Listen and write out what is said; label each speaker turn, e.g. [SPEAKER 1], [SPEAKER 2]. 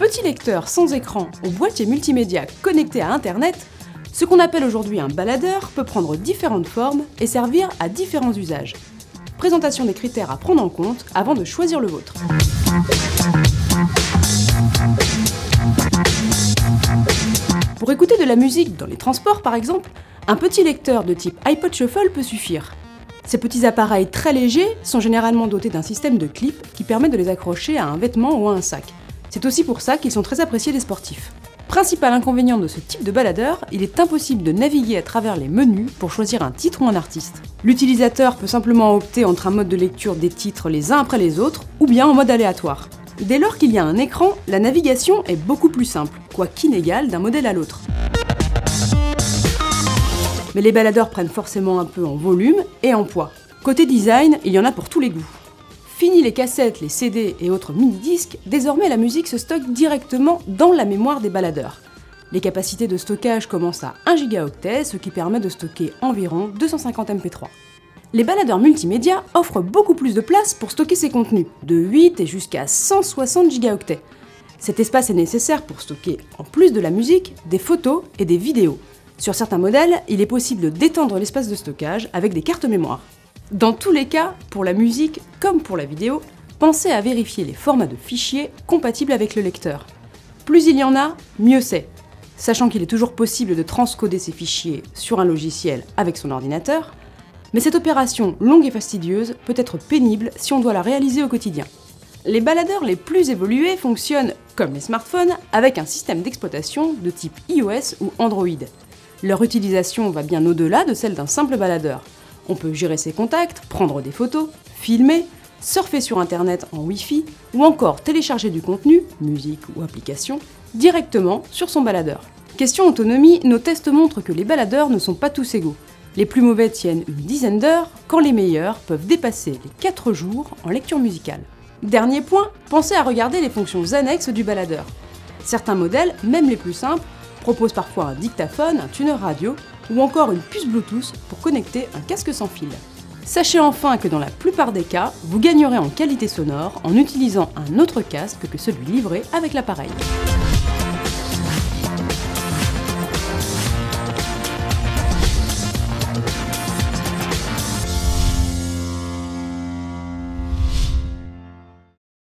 [SPEAKER 1] petit lecteur sans écran au boîtier multimédia connecté à Internet, ce qu'on appelle aujourd'hui un baladeur peut prendre différentes formes et servir à différents usages. Présentation des critères à prendre en compte avant de choisir le vôtre. Pour écouter de la musique dans les transports par exemple, un petit lecteur de type iPod Shuffle peut suffire. Ces petits appareils très légers sont généralement dotés d'un système de clips qui permet de les accrocher à un vêtement ou à un sac. C'est aussi pour ça qu'ils sont très appréciés des sportifs. Principal inconvénient de ce type de baladeur, il est impossible de naviguer à travers les menus pour choisir un titre ou un artiste. L'utilisateur peut simplement opter entre un mode de lecture des titres les uns après les autres, ou bien en mode aléatoire. Dès lors qu'il y a un écran, la navigation est beaucoup plus simple, quoiqu'inégale d'un modèle à l'autre. Mais les baladeurs prennent forcément un peu en volume et en poids. Côté design, il y en a pour tous les goûts. Fini les cassettes, les CD et autres mini-disques, désormais la musique se stocke directement dans la mémoire des baladeurs. Les capacités de stockage commencent à 1 gigaoctet, ce qui permet de stocker environ 250 MP3. Les baladeurs multimédia offrent beaucoup plus de place pour stocker ces contenus, de 8 et jusqu'à 160 gigaoctets. Cet espace est nécessaire pour stocker, en plus de la musique, des photos et des vidéos. Sur certains modèles, il est possible d'étendre l'espace de stockage avec des cartes mémoire. Dans tous les cas, pour la musique comme pour la vidéo, pensez à vérifier les formats de fichiers compatibles avec le lecteur. Plus il y en a, mieux c'est. Sachant qu'il est toujours possible de transcoder ces fichiers sur un logiciel avec son ordinateur, mais cette opération longue et fastidieuse peut être pénible si on doit la réaliser au quotidien. Les baladeurs les plus évolués fonctionnent, comme les smartphones, avec un système d'exploitation de type iOS ou Android. Leur utilisation va bien au-delà de celle d'un simple baladeur. On peut gérer ses contacts, prendre des photos, filmer, surfer sur internet en Wi-Fi ou encore télécharger du contenu, musique ou application, directement sur son baladeur. Question autonomie, nos tests montrent que les baladeurs ne sont pas tous égaux. Les plus mauvais tiennent une dizaine d'heures, quand les meilleurs peuvent dépasser les 4 jours en lecture musicale. Dernier point, pensez à regarder les fonctions annexes du baladeur. Certains modèles, même les plus simples, proposent parfois un dictaphone, un tuner radio ou encore une puce Bluetooth pour connecter un casque sans fil. Sachez enfin que dans la plupart des cas, vous gagnerez en qualité sonore en utilisant un autre casque que celui livré avec l'appareil.